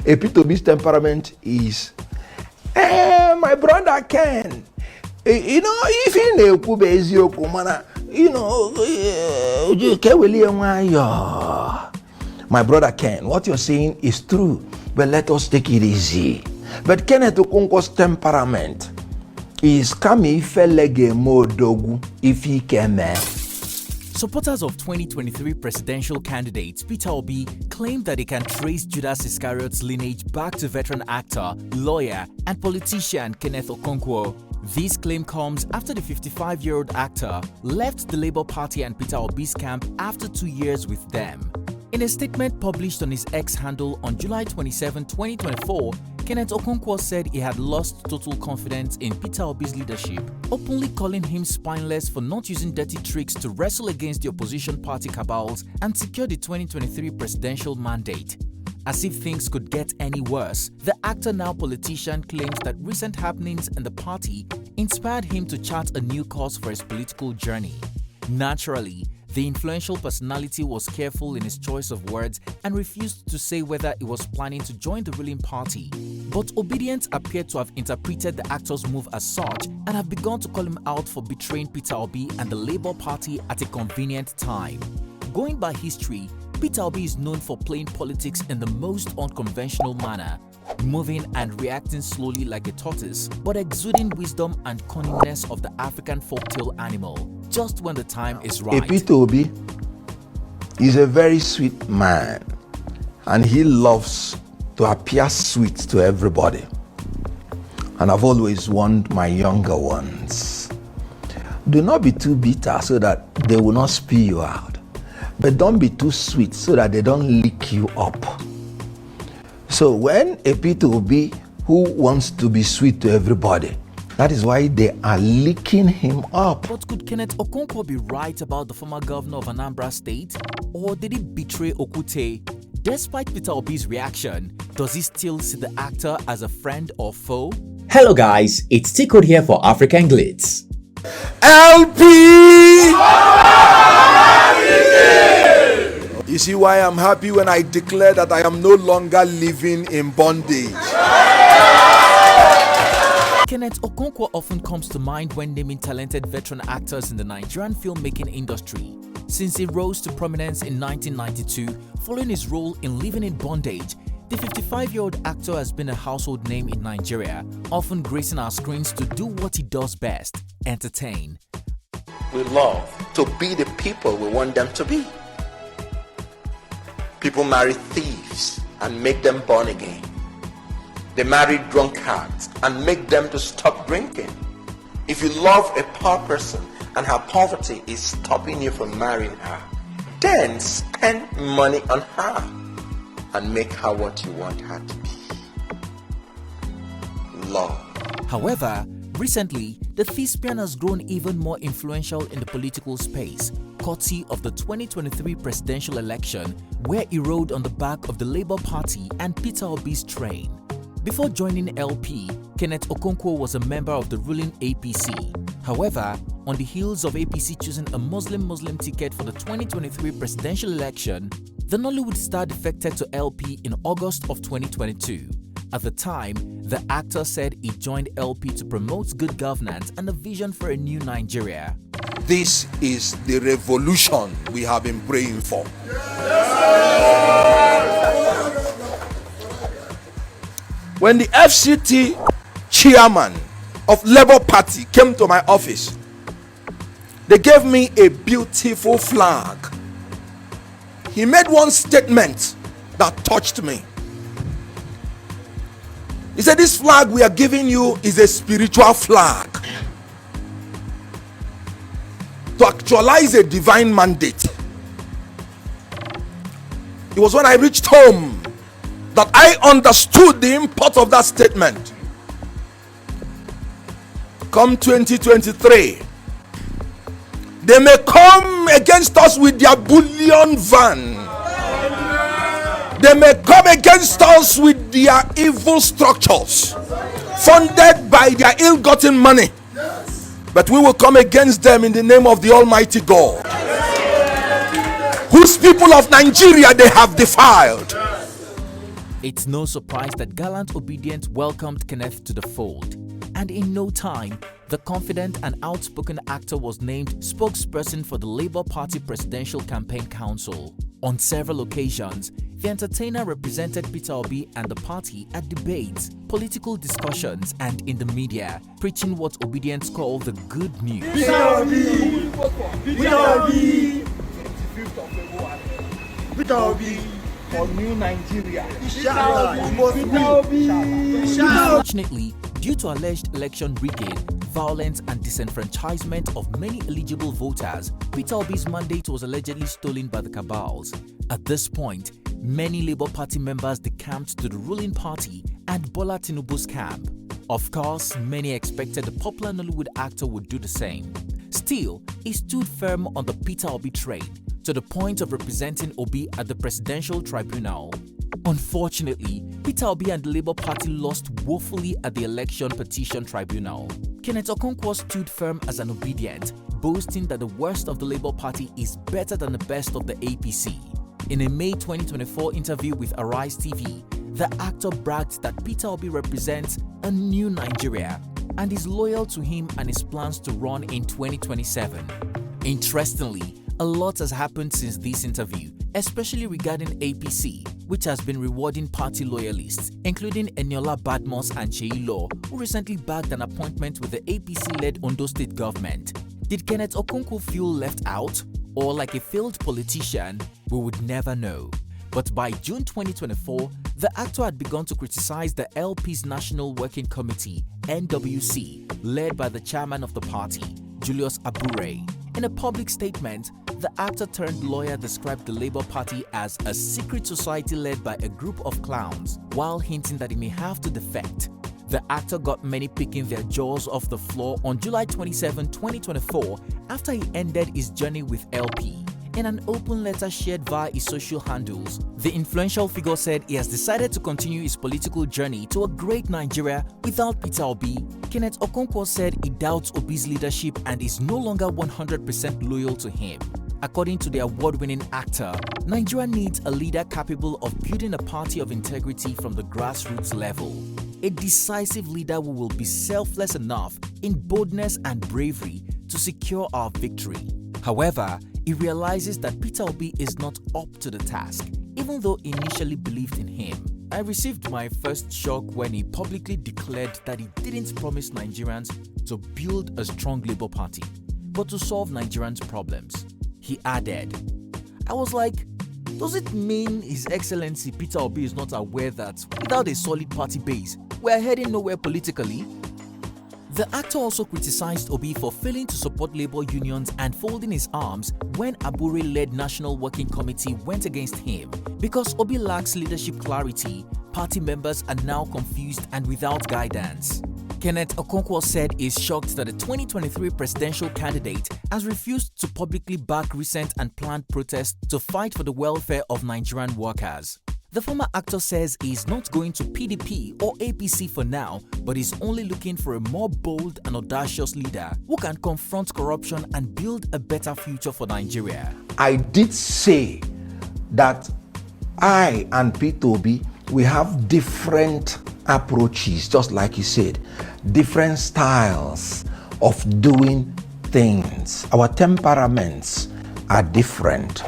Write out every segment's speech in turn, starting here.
Epitobi's temperament is, my brother Ken, if you know Kubezio Kumana, my brother Ken, what you're saying is true, but let us take it easy. But Kenneth Okonkwo's temperament is kami felege modogu if he can. Supporters of 2023 presidential candidate Peter Obi claim that they can trace Judas Iscariot's lineage back to veteran actor, lawyer, and politician Kenneth Okonkwo. This claim comes after the 55-year-old actor left the Labour Party and Peter Obi's camp after 2 years with them. In a statement published on his X handle on July 27, 2024, Kenneth Okonkwo said he had lost total confidence in Peter Obi's leadership, openly calling him spineless for not using dirty tricks to wrestle against the opposition party cabals and secure the 2023 presidential mandate. As if things could get any worse, the actor now politician claims that recent happenings in the party inspired him to chart a new course for his political journey. Naturally, the influential personality was careful in his choice of words and refused to say whether he was planning to join the ruling party. But Obedience appeared to have interpreted the actor's move as such and have begun to call him out for betraying Peter Obi and the Labour Party at a convenient time. Going by history, Peter Obi is known for playing politics in the most unconventional manner, moving and reacting slowly like a tortoise, but exuding wisdom and cunningness of the African folktale animal, just when the time is right. Peter Obi is a very sweet man, and he loves to appear sweet to everybody. And I've always warned my younger ones, do not be too bitter so that they will not spit you out. But don't be too sweet so that they don't lick you up. So when a Peter Obi who wants to be sweet to everybody, that is why they are licking him up. But could Kenneth Okonkwo be right about the former governor of Anambra State? Or did he betray Okute? Despite Peter Obi's reaction, does he still see the actor as a friend or foe? Hello guys, it's Tico here for African Glitz. LP! You see why I'm happy when I declare that I am no longer living in bondage. Kenneth Okonkwo often comes to mind when naming talented veteran actors in the Nigerian filmmaking industry. Since he rose to prominence in 1992, following his role in Living in Bondage, the 55-year-old actor has been a household name in Nigeria, often gracing our screens to do what he does best, entertain. We love to be the people we want them to be. People marry thieves and make them born again. They marry drunkards and make them to stop drinking. If you love a poor person and her poverty is stopping you from marrying her, then spend money on her and make her what you want her to be. Love. However, recently, the thespian has grown even more influential in the political space, courtesy of the 2023 presidential election, where he rode on the back of the Labour Party and Peter Obi's train. Before joining LP, Kenneth Okonkwo was a member of the ruling APC. However, on the heels of APC choosing a Muslim ticket for the 2023 presidential election, the Nollywood star defected to LP in August of 2022. At the time, the actor said he joined LP to promote good governance and a vision for a new Nigeria. This is the revolution we have been praying for. When the FCT chairman of Labour Party came to my office, they gave me a beautiful flag. He made one statement that touched me. He said, this flag we are giving you is a spiritual flag to actualize a divine mandate. It was when I reached home that I understood the import of that statement. Come 2023, they may come against us with their bullion van. They may come against us with their evil structures, funded by their ill-gotten money. But we will come against them in the name of the Almighty God, whose people of Nigeria they have defiled. It's no surprise that gallant Obedient welcomed Kenneth to the fold. And in no time, the confident and outspoken actor was named spokesperson for the Labour Party Presidential Campaign Council. On several occasions, the entertainer represented Peter Obi and the party at debates, political discussions, and in the media, preaching what Obedience called the good news. Peter Obi! Peter Obi! 25th of February. Peter Obi! For New Nigeria. Unfortunately, due to alleged election rigging, violence and disenfranchisement of many eligible voters, Peter Obi's mandate was allegedly stolen by the cabals. At this point, many Labour Party members decamped to the ruling party and Bola Tinubu's camp. Of course, many expected the popular Nollywood actor would do the same. Still, he stood firm on the Peter Obi train, to the point of representing Obi at the Presidential Tribunal. Unfortunately, Peter Obi and the Labour Party lost woefully at the Election Petition Tribunal. Kenneth Okonkwo stood firm as an Obedient, boasting that the worst of the Labour Party is better than the best of the APC. In a May 2024 interview with Arise TV, the actor bragged that Peter Obi represents a new Nigeria and is loyal to him and his plans to run in 2027. Interestingly, a lot has happened since this interview, especially regarding APC, which has been rewarding party loyalists, including Eniola Badmus and Seyi Law, who recently bagged an appointment with the APC-led Ondo State government. Did Kenneth Okonkwo feel left out? Or like a failed politician? We would never know. But by June 2024, the actor had begun to criticize the LP's National Working Committee, NWC, led by the chairman of the party, Julius Abure. In a public statement, the actor-turned-lawyer described the Labour Party as a secret society led by a group of clowns, while hinting that he may have to defect. The actor got many picking their jaws off the floor on July 27, 2024, after he ended his journey with LP. In an open letter shared via his social handles, the influential figure said he has decided to continue his political journey to a great Nigeria without Peter Obi. Kenneth Okonkwo said he doubts Obi's leadership and is no longer 100% loyal to him. According to the award-winning actor, Nigeria needs a leader capable of building a party of integrity from the grassroots level. A decisive leader who will be selfless enough in boldness and bravery to secure our victory. However, he realizes that Peter Obi is not up to the task, even though he initially believed in him. I received my first shock when he publicly declared that he didn't promise Nigerians to build a strong Labour Party, but to solve Nigerians' problems. He added, I was like, does it mean His Excellency Peter Obi is not aware that without a solid party base, we're heading nowhere politically? The actor also criticized Obi for failing to support labor unions and folding his arms when Abure-led National Working Committee went against him. Because Obi lacks leadership clarity, party members are now confused and without guidance. Kenneth Okonkwo said he's shocked that the 2023 presidential candidate has refused to publicly back recent and planned protests to fight for the welfare of Nigerian workers. The former actor says he's not going to PDP or APC for now, but is only looking for a more bold and audacious leader who can confront corruption and build a better future for Nigeria. I did say that I and Peter Obi, we have different approaches, just like you said, different styles of doing things. Our temperaments are different.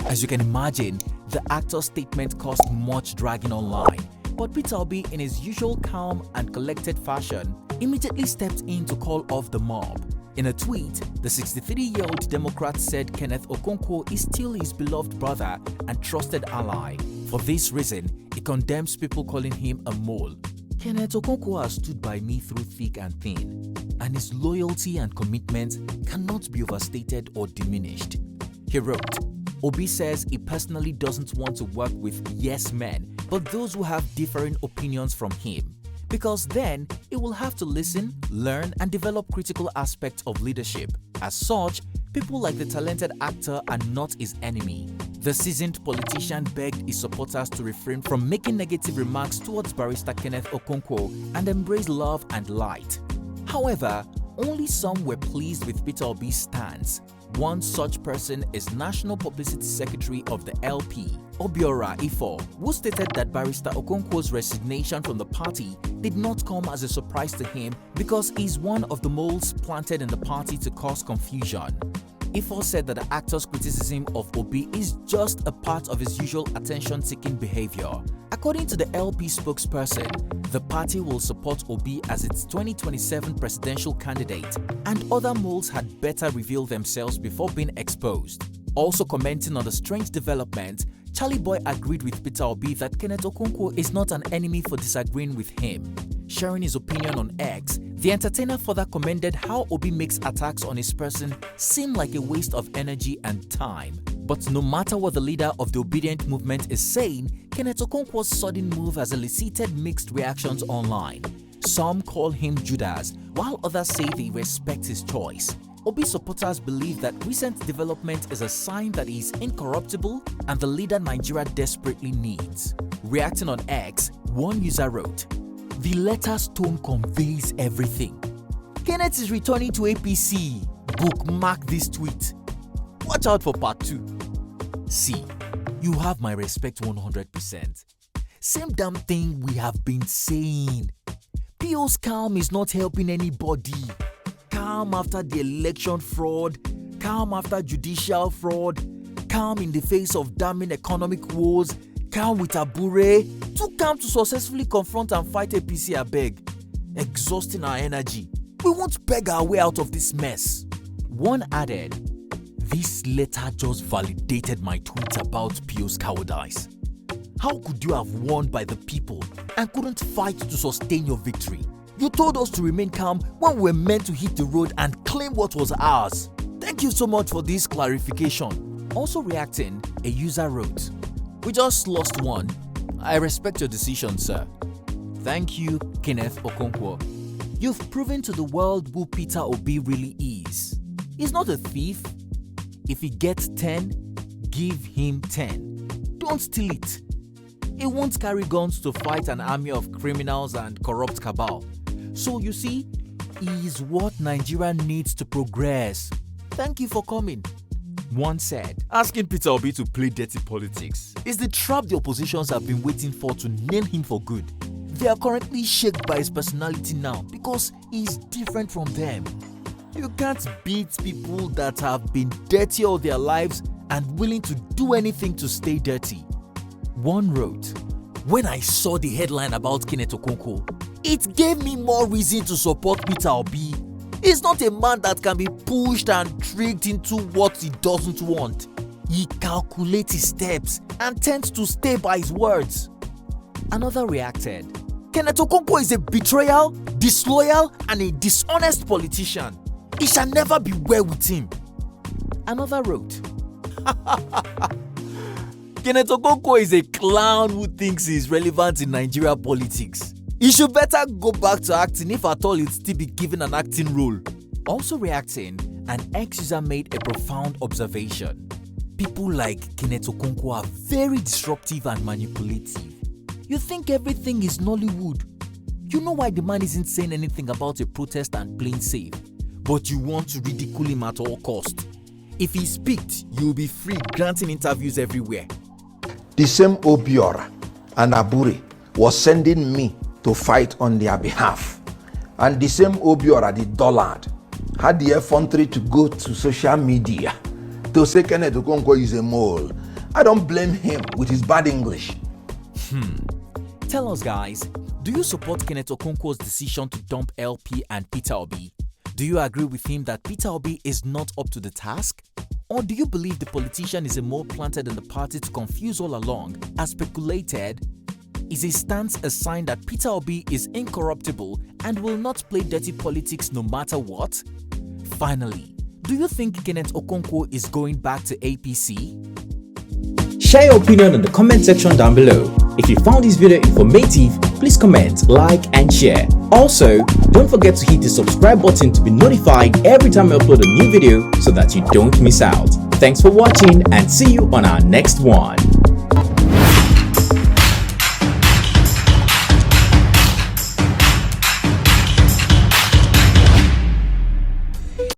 As you can imagine, the actor's statement caused much dragging online, but Peter Obi, in his usual calm and collected fashion, immediately stepped in to call off the mob. In a tweet, the 63-year-old Democrat said Kenneth Okonkwo is still his beloved brother and trusted ally. For this reason, he condemns people calling him a mole. Kenneth Okonkwo has stood by me through thick and thin, and his loyalty and commitment cannot be overstated or diminished. He wrote, Obi says he personally doesn't want to work with yes men, but those who have differing opinions from him, because then he will have to listen, learn, and develop critical aspects of leadership. As such, people like the talented actor are not his enemy. The seasoned politician begged his supporters to refrain from making negative remarks towards Barrister Kenneth Okonkwo and embrace love and light. However, only some were pleased with Peter Obi's stance. One such person is National Publicity Secretary of the LP, Obiora Ifo, who stated that Barrister Okonkwo's resignation from the party did not come as a surprise to him because he's one of the moles planted in the party to cause confusion. Ifo said that the actor's criticism of Obi is just a part of his usual attention-seeking behavior. According to the LP spokesperson, the party will support Obi as its 2027 presidential candidate, and other moles had better reveal themselves before being exposed. Also commenting on the strange development, Charlie Boy agreed with Peter Obi that Kenneth Okonkwo is not an enemy for disagreeing with him. Sharing his opinion on X, the entertainer further commended how Obi makes attacks on his person seem like a waste of energy and time. But no matter what the leader of the Obedient movement is saying, Kenneth Okonkwo's sudden move has elicited mixed reactions online. Some call him Judas, while others say they respect his choice. Obi supporters believe that recent development is a sign that he is incorruptible and the leader Nigeria desperately needs. Reacting on X, one user wrote, "The letter's tone conveys everything. Kenneth is returning to APC. Bookmark this tweet. Watch out for part 2. See, you have my respect 100%. Same damn thing we have been saying. PO's calm is not helping anybody. Calm after the election fraud, calm after judicial fraud, calm in the face of damning economic woes, calm with Abure, too calm to successfully confront and fight APC abeg. Exhausting our energy. We won't beg our way out of this mess." One added, "This letter just validated my tweet about PO's cowardice. How could you have won by the people and couldn't fight to sustain your victory? You told us to remain calm when we were meant to hit the road and claim what was ours. Thank you so much for this clarification." Also reacting, a user wrote, "We just lost one. I respect your decision, sir. Thank you, Kenneth Okonkwo. You've proven to the world who Peter Obi really is. He's not a thief. If he gets 10, give him 10. Don't steal it. He won't carry guns to fight an army of criminals and corrupt cabal. So you see, he is what Nigeria needs to progress. Thank you for coming." One said, "Asking Peter Obi to play dirty politics is the trap the oppositions have been waiting for to nail him for good. They are currently shaken by his personality now because he is different from them. You can't beat people that have been dirty all their lives and willing to do anything to stay dirty." One wrote, "When I saw the headline about Kenneth Okonkwo, it gave me more reason to support Peter Obi. He's not a man that can be pushed and tricked into what he doesn't want. He calculates his steps and tends to stay by his words." Another reacted, "Kenneth Okonkwo is a betrayal, disloyal, and a dishonest politician. It shall never be well with him." Another wrote, "Kenneth Okonkwo is a clown who thinks he is relevant in Nigeria politics. He should better go back to acting if at all he'd still be given an acting role." Also reacting, an ex-user made a profound observation. "People like Kenneth Okonkwo are very disruptive and manipulative. You think everything is Nollywood. You know why the man isn't saying anything about a protest and playing safe, but you want to ridicule him at all costs. If he speaks, you'll be free granting interviews everywhere." The same Obiora and Abure was sending me to fight on their behalf. And the same Obiora, the dullard, had the effrontery to go to social media to say Kenneth Okonkwo is a mole. I don't blame him with his bad English. Tell us guys, do you support Kenneth Okonkwo's decision to dump LP and Peter Obi? Do you agree with him that Peter Obi is not up to the task? Or do you believe the politician is a mole planted in the party to confuse all along, as speculated? Is his stance a sign that Peter Obi is incorruptible and will not play dirty politics no matter what? Finally, do you think Kenneth Okonkwo is going back to APC? Share your opinion in the comment section down below. If you found this video informative, please comment, like and share. Also, don't forget to hit the subscribe button to be notified every time I upload a new video so that you don't miss out. Thanks for watching and see you on our next one.